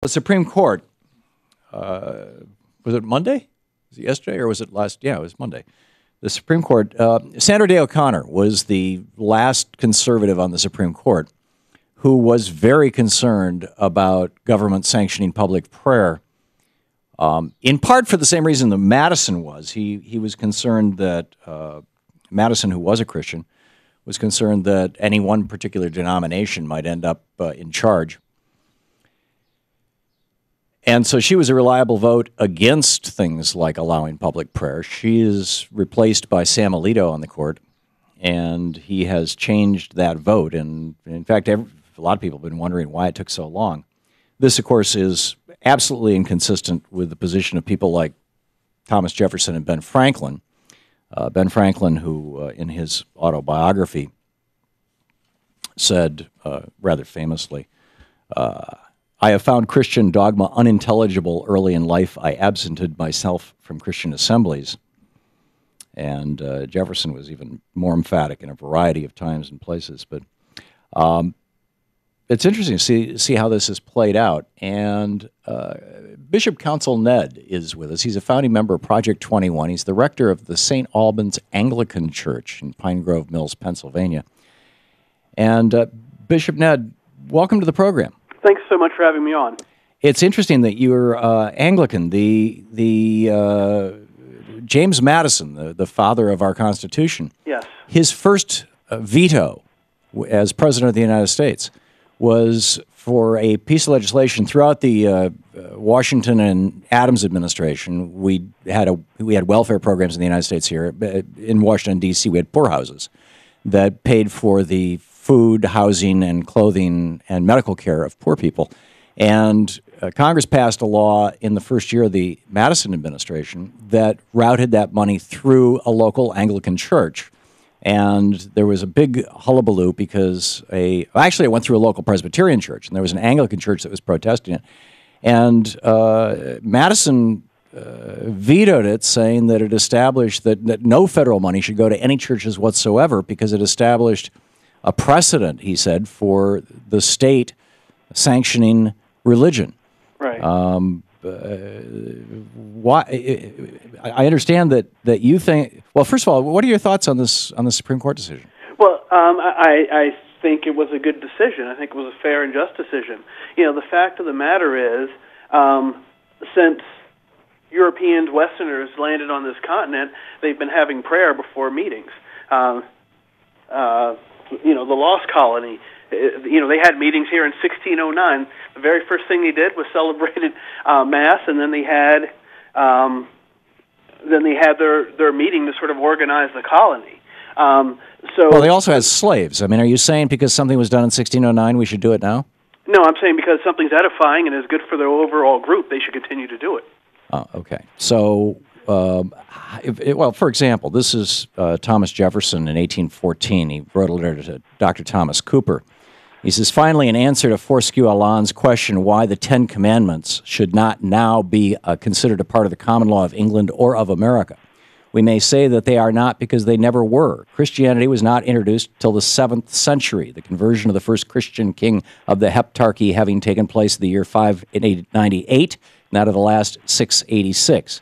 The Supreme Court, was it Monday? Was it yesterday or was it last? Yeah, it was Monday. The Supreme Court, Sandra Day O'Connor was the last conservative on the Supreme Court who was very concerned about government sanctioning public prayer, in part for the same reason that Madison was. He was concerned that, Madison, who was a Christian, was concerned that any one particular denomination might end up in charge. And so she was a reliable vote against things like allowing public prayer. She is replaced by Sam Alito on the court, and he has changed that vote. And in fact, a lot of people have been wondering why it took so long. This, of course, is absolutely inconsistent with the position of people like Thomas Jefferson and Ben Franklin. Ben Franklin, who in his autobiography said rather famously, I have found Christian dogma unintelligible early in life. I absented myself from Christian assemblies. And Jefferson was even more emphatic in a variety of times and places. But it's interesting to see how this has played out. And Bishop Council Nedd is with us. He's a founding member of Project 21. He's the rector of the St. Alban's Anglican Church in Pine Grove Mills, Pennsylvania. And Bishop Nedd, welcome to the program. Thanks so much for having me on. It's interesting that you're Anglican. James Madison, the father of our Constitution, yes, his first veto as President of the United States was for a piece of legislation throughout the Washington and Adams administration. We had welfare programs in the United States here. In Washington, D.C., we had poorhouses that paid for the food, housing, and clothing and medical care of poor people. And Congress passed a law in the first year of the Madison administration that routed that money through a local Anglican church. And there was a big hullabaloo because actually it went through a local Presbyterian church, and there was an Anglican church that was protesting it. And Madison vetoed it, saying that it established that no federal money should go to any churches whatsoever because it established a precedent, he said, for the state sanctioning religion. Right. Why? I understand that you think. Well, first of all, what are your thoughts on this Supreme Court decision? Well, I think it was a good decision. I think it was a fair and just decision. You know, the fact of the matter is, since Europeans, Westerners landed on this continent, they've been having prayer before meetings. You know, the Lost Colony, you know, they had meetings here in 1609. The very first thing they did was celebrated Mass, and then they had their meeting to sort of organize the colony. Well, they also had slaves. I mean, are you saying because something was done in 1609 we should do it now? No, I'm saying because something's edifying and is good for their overall group, they should continue to do it. Oh, okay. So, well, for example, this is Thomas Jefferson in 1814. He wrote a letter to Dr. Thomas Cooper. He says, finally, in answer to Fortescue Allan's question why the Ten Commandments should not now be considered a part of the common law of England or of America, we may say that they are not because they never were. Christianity was not introduced till the 7th century, the conversion of the first Christian king of the Heptarchy having taken place in the year 598, and out of the last 686.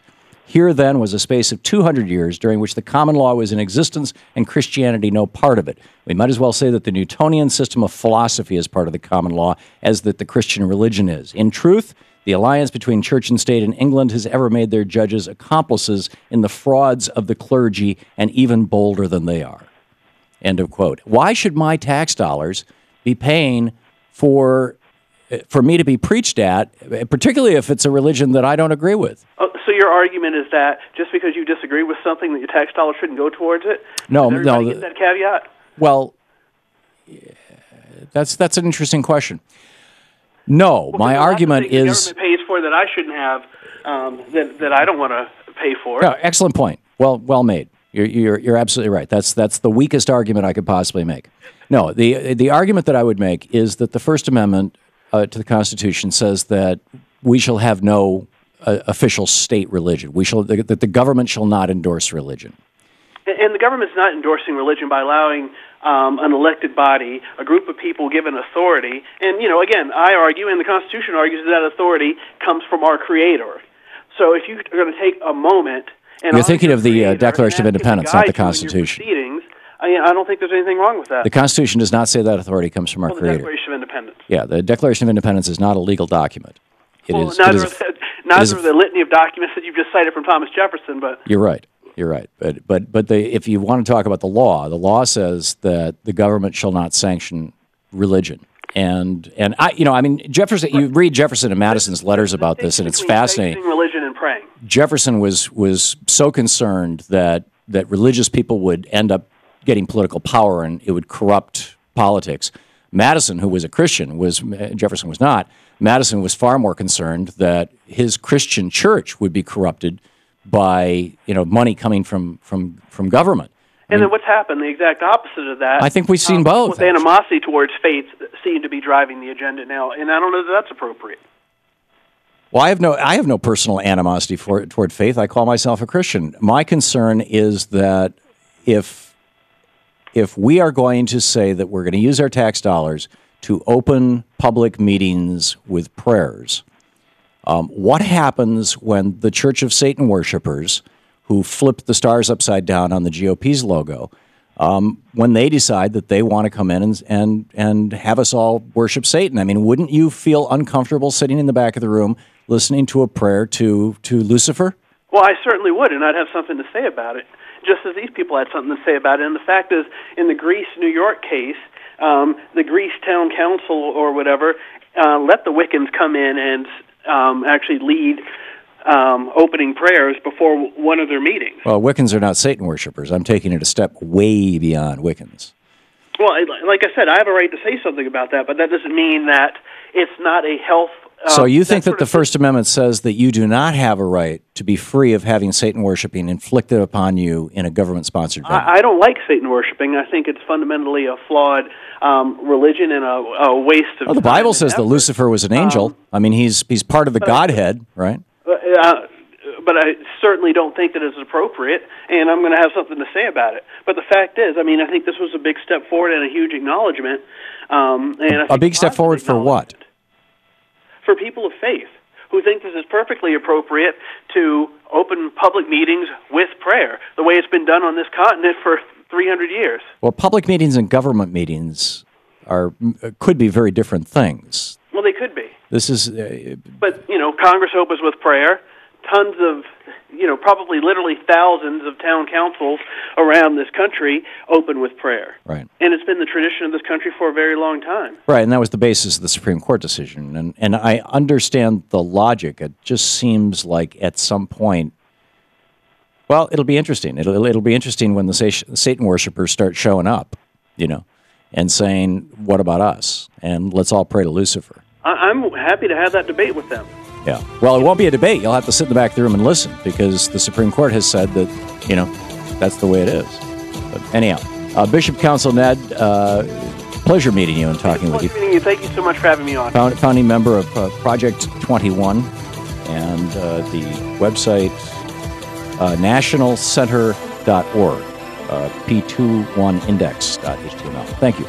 Here, then, was a space of 200 years during which the common law was in existence and Christianity no part of it. We might as well say that the Newtonian system of philosophy is part of the common law as that the Christian religion is. In truth, the alliance between church and state in England has ever made their judges accomplices in the frauds of the clergy and even bolder than they are. End of quote. Why should my tax dollars be paying for me to be preached at, particularly if it's a religion that I don't agree with? Oh, so your argument is that just because you disagree with something, that your tax dollars shouldn't go towards it? No, Does everybody get that caveat? Well, that's an interesting question. No, my argument is the government pays for that I shouldn't have, that I don't want to pay for. No, excellent point. Well made. You're absolutely right. That's the weakest argument I could possibly make. No, the argument that I would make is that the First Amendment to the Constitution says that we shall have no official state religion. That the government shall not endorse religion. And the government's not endorsing religion by allowing an elected body, a group of people given authority. And, again, I argue, and the Constitution argues, that authority comes from our Creator. So if you're going to take a moment and you're thinking of the Declaration of Independence, not the Constitution. I don't think there's anything wrong with that. The Constitution does not say that authority comes from our Creator. The Declaration of Independence. Yeah, the Declaration of Independence is not a legal document. Neither are the litany of documents that you've just cited from Thomas Jefferson. But you're right. But if you want to talk about the law says that the government shall not sanction religion. And Jefferson. You read Jefferson and Madison's letters about this, and it's fascinating. Religion and praying. Jefferson was so concerned that religious people would end up getting political power and it would corrupt politics. Madison, who was a Christian, Jefferson was not. Madison was far more concerned that his Christian church would be corrupted by money coming from government. And then what's happened? The exact opposite of that. I think we've seen both. With animosity towards faith seem to be driving the agenda now, and I don't know that that's appropriate. Well, I have no personal animosity toward faith. I call myself a Christian. My concern is that if we are going to say that we're going to use our tax dollars to open public meetings with prayers, what happens when the Church of Satan worshipers, who flipped the stars upside down on the GOP's logo, when they decide that they want to come in and have us all worship Satan? I mean, wouldn't you feel uncomfortable sitting in the back of the room listening to a prayer to Lucifer? Well, I certainly would, and I'd have something to say about it, just as these people had something to say about it. And the fact is, in the Greece, New York case, the Greece Town Council or whatever let the Wiccans come in and actually lead opening prayers before one of their meetings. Well, Wiccans are not Satan worshipers. I'm taking it a step way beyond Wiccans. Well, like I said, I have a right to say something about that, but that doesn't mean that it's not a health... So you think that the First Amendment says that you do not have a right to be free of having Satan worshiping inflicted upon you in a government-sponsored venue? I don't like Satan worshiping. I think it's fundamentally a flawed religion and a waste of time. Well, the Bible says that Lucifer was an angel. I mean, he's part of the Godhead, right? But I certainly don't think that it's appropriate, and I'm going to have something to say about it. But the fact is, I think this was a big step forward and a huge acknowledgement. A big step forward for what? For people of faith who think this is perfectly appropriate to open public meetings with prayer, the way it's been done on this continent for 300 years. Well, public meetings and government meetings could be very different things. Well, they could be. This is... But, Congress opens with prayer. Tons of, probably literally thousands of town councils around this country open with prayer. Right. And it's been the tradition of this country for a very long time. Right, and that was the basis of the Supreme Court decision. And I understand the logic. It just seems like at some point, well, it'll be interesting. It'll be interesting when the Satan worshipers start showing up, and saying, what about us? And let's all pray to Lucifer. I'm happy to have that debate with them. Yeah. Well, it won't be a debate. You'll have to sit in the back of the room and listen because the Supreme Court has said that, that's the way it is. But anyhow, Bishop Council Nedd, pleasure meeting you and talking with you. Meeting you. Thank you so much for having me on. Founding member of Project 21 and the website nationalcenter.org, p21index.html. Thank you.